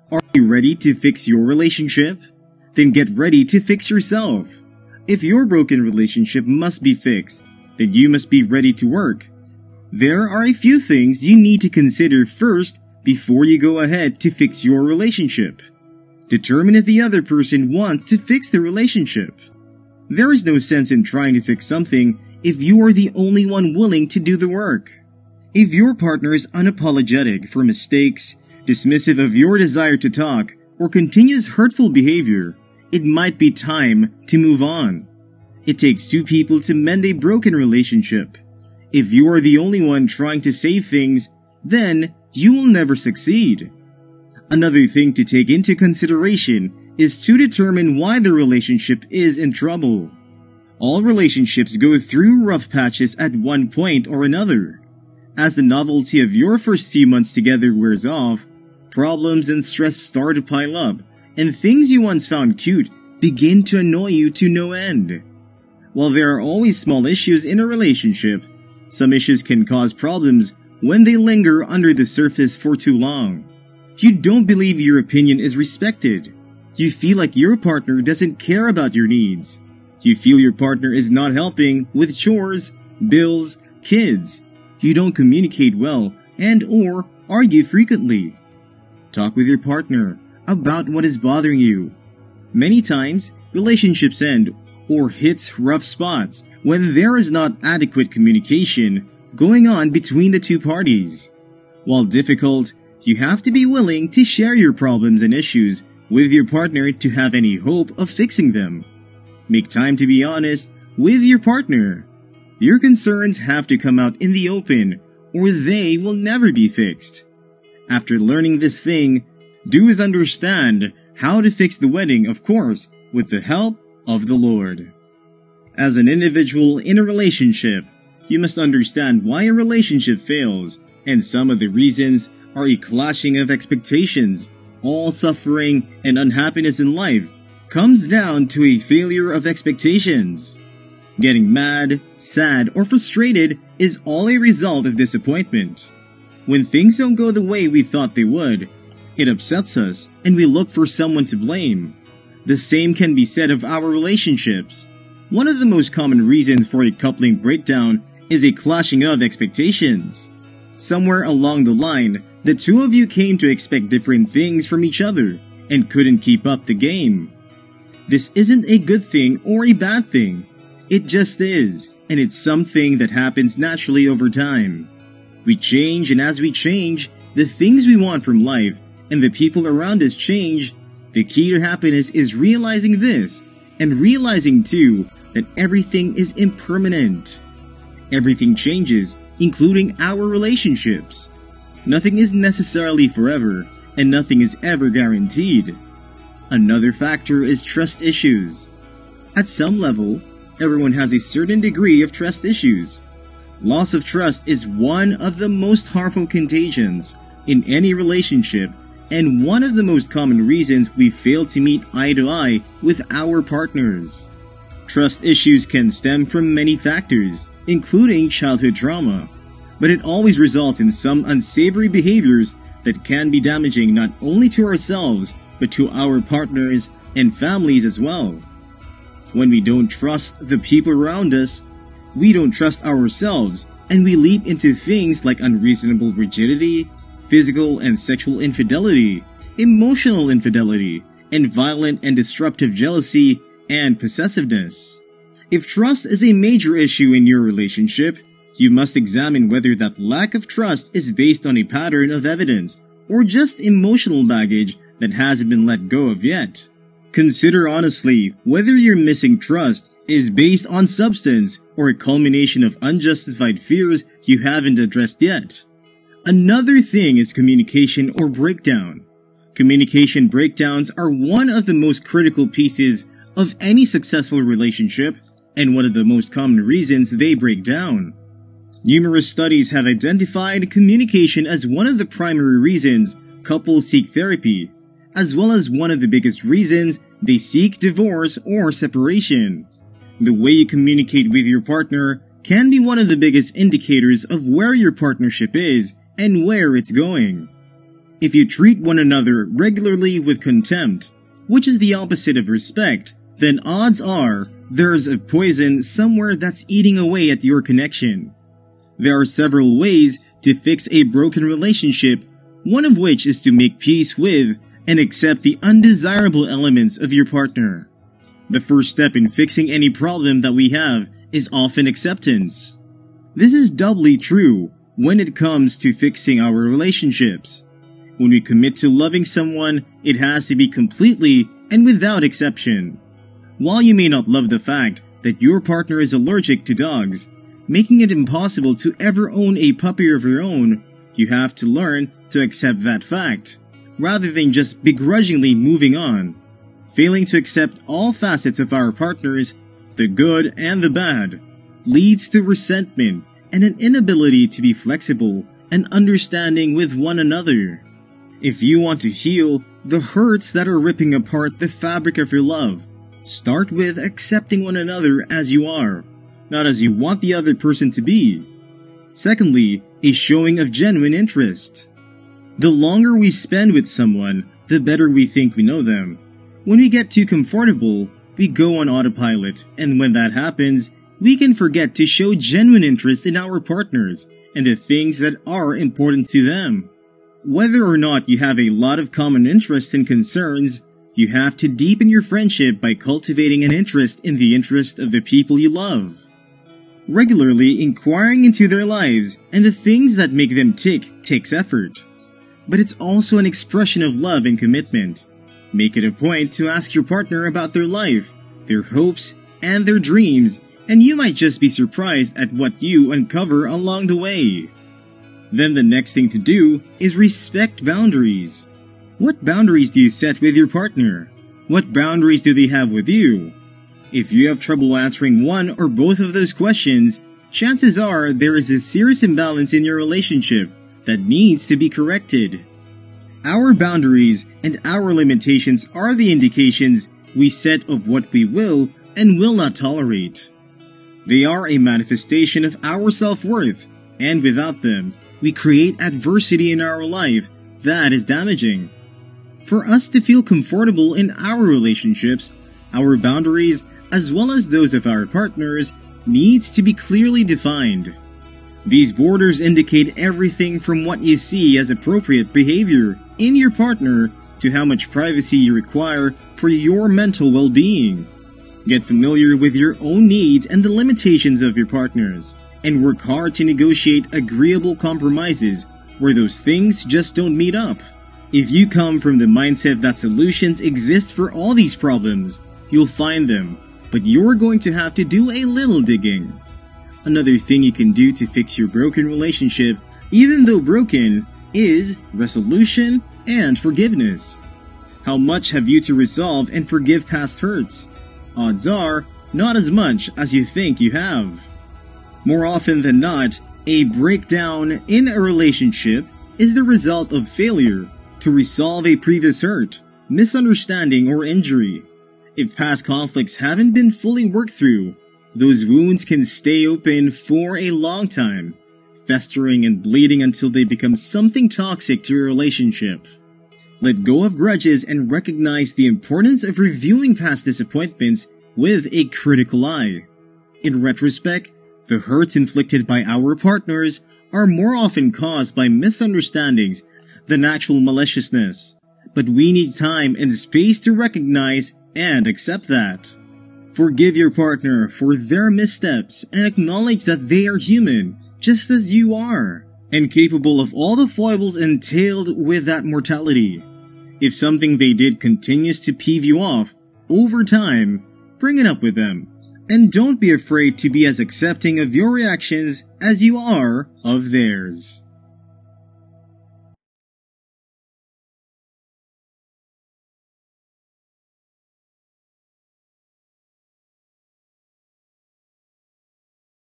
Are you ready to fix your relationship? Then get ready to fix yourself. If your broken relationship must be fixed, then you must be ready to work. There are a few things you need to consider first before you go ahead to fix your relationship. Determine if the other person wants to fix the relationship. There is no sense in trying to fix something if you are the only one willing to do the work. If your partner is unapologetic for mistakes, dismissive of your desire to talk, or continues hurtful behavior, it might be time to move on. It takes two people to mend a broken relationship. If you are the only one trying to save things, then you will never succeed. Another thing to take into consideration is to determine why the relationship is in trouble. All relationships go through rough patches at one point or another. As the novelty of your first few months together wears off, problems and stress start to pile up, and things you once found cute begin to annoy you to no end. While there are always small issues in a relationship, some issues can cause problems when they linger under the surface for too long. You don't believe your opinion is respected. You feel like your partner doesn't care about your needs. You feel your partner is not helping with chores, bills, kids. You don't communicate well and/or argue frequently. Talk with your partner about what is bothering you. Many times, relationships end or hit rough spots when there is not adequate communication going on between the two parties. While difficult, you have to be willing to share your problems and issues with your partner to have any hope of fixing them. Make time to be honest with your partner. Your concerns have to come out in the open or they will never be fixed. After learning this thing, do is understand how to fix the wedding, of course, with the help of the Lord. As an individual in a relationship, you must understand why a relationship fails, and some of the reasons are a clashing of expectations. All suffering and unhappiness in life comes down to a failure of expectations. Getting mad, sad, or frustrated is all a result of disappointment. When things don't go the way we thought they would, it upsets us and we look for someone to blame. The same can be said of our relationships. One of the most common reasons for a coupling breakdown is a clashing of expectations. Somewhere along the line, the two of you came to expect different things from each other and couldn't keep up the game. This isn't a good thing or a bad thing. It just is, and it's something that happens naturally over time. We change, and as we change, the things we want from life and the people around us change. The key to happiness is realizing this, and realizing too that everything is impermanent. Everything changes, including our relationships. Nothing is necessarily forever, and nothing is ever guaranteed. Another factor is trust issues. At some level, everyone has a certain degree of trust issues. Loss of trust is one of the most harmful contagions in any relationship and one of the most common reasons we fail to meet eye to eye with our partners. Trust issues can stem from many factors, including childhood trauma, but it always results in some unsavory behaviors that can be damaging not only to ourselves but to our partners and families as well. When we don't trust the people around us, we don't trust ourselves, and we leap into things like unreasonable rigidity, physical and sexual infidelity, emotional infidelity, and violent and disruptive jealousy and possessiveness. If trust is a major issue in your relationship, you must examine whether that lack of trust is based on a pattern of evidence or just emotional baggage that hasn't been let go of yet. Consider honestly whether your missing trust is based on substance or a culmination of unjustified fears you haven't addressed yet. Another thing is communication or breakdown. Communication breakdowns are one of the most critical pieces of any successful relationship and one of the most common reasons they break down. Numerous studies have identified communication as one of the primary reasons couples seek therapy, as well as one of the biggest reasons they seek divorce or separation. The way you communicate with your partner can be one of the biggest indicators of where your partnership is and where it's going. If you treat one another regularly with contempt, which is the opposite of respect, then odds are there's a poison somewhere that's eating away at your connection. There are several ways to fix a broken relationship, one of which is to make peace with and accept the undesirable elements of your partner. The first step in fixing any problem that we have is often acceptance. This is doubly true when it comes to fixing our relationships. When we commit to loving someone, it has to be completely and without exception. While you may not love the fact that your partner is allergic to dogs, making it impossible to ever own a puppy of your own, you have to learn to accept that fact, rather than just begrudgingly moving on. Failing to accept all facets of our partners, the good and the bad, leads to resentment and an inability to be flexible and understanding with one another. If you want to heal the hurts that are ripping apart the fabric of your love, start with accepting one another as you are, not as you want the other person to be. Secondly, a showing of genuine interest. The longer we spend with someone, the better we think we know them. When we get too comfortable, we go on autopilot, and when that happens, we can forget to show genuine interest in our partners and the things that are important to them. Whether or not you have a lot of common interests and concerns, you have to deepen your friendship by cultivating an interest in the interest of the people you love. Regularly inquiring into their lives and the things that make them tick takes effort. But it's also an expression of love and commitment. Make it a point to ask your partner about their life, their hopes, and their dreams, and you might just be surprised at what you uncover along the way. Then the next thing to do is respect boundaries. What boundaries do you set with your partner? What boundaries do they have with you? If you have trouble answering one or both of those questions, chances are there is a serious imbalance in your relationship that needs to be corrected. Our boundaries and our limitations are the indications we set of what we will and will not tolerate. They are a manifestation of our self-worth, and without them, we create adversity in our life that is damaging. For us to feel comfortable in our relationships, our boundaries, as well as those of our partners, needs to be clearly defined. These borders indicate everything from what you see as appropriate behavior in your partner to how much privacy you require for your mental well-being. Get familiar with your own needs and the limitations of your partners, and work hard to negotiate agreeable compromises where those things just don't meet up. If you come from the mindset that solutions exist for all these problems, you'll find them, but you're going to have to do a little digging. Another thing you can do to fix your broken relationship, even though broken, is resolution and forgiveness. How much have you to resolve and forgive past hurts? Odds are, not as much as you think you have. More often than not, a breakdown in a relationship is the result of failure to resolve a previous hurt, misunderstanding, or injury. If past conflicts haven't been fully worked through, those wounds can stay open for a long time, festering and bleeding until they become something toxic to your relationship. Let go of grudges and recognize the importance of reviewing past disappointments with a critical eye. In retrospect, the hurts inflicted by our partners are more often caused by misunderstandings than actual maliciousness, but we need time and space to recognize and accept that. Forgive your partner for their missteps and acknowledge that they are human, just as you are, and capable of all the foibles entailed with that mortality. If something they did continues to peeve you off, over time, bring it up with them. And don't be afraid to be as accepting of your reactions as you are of theirs.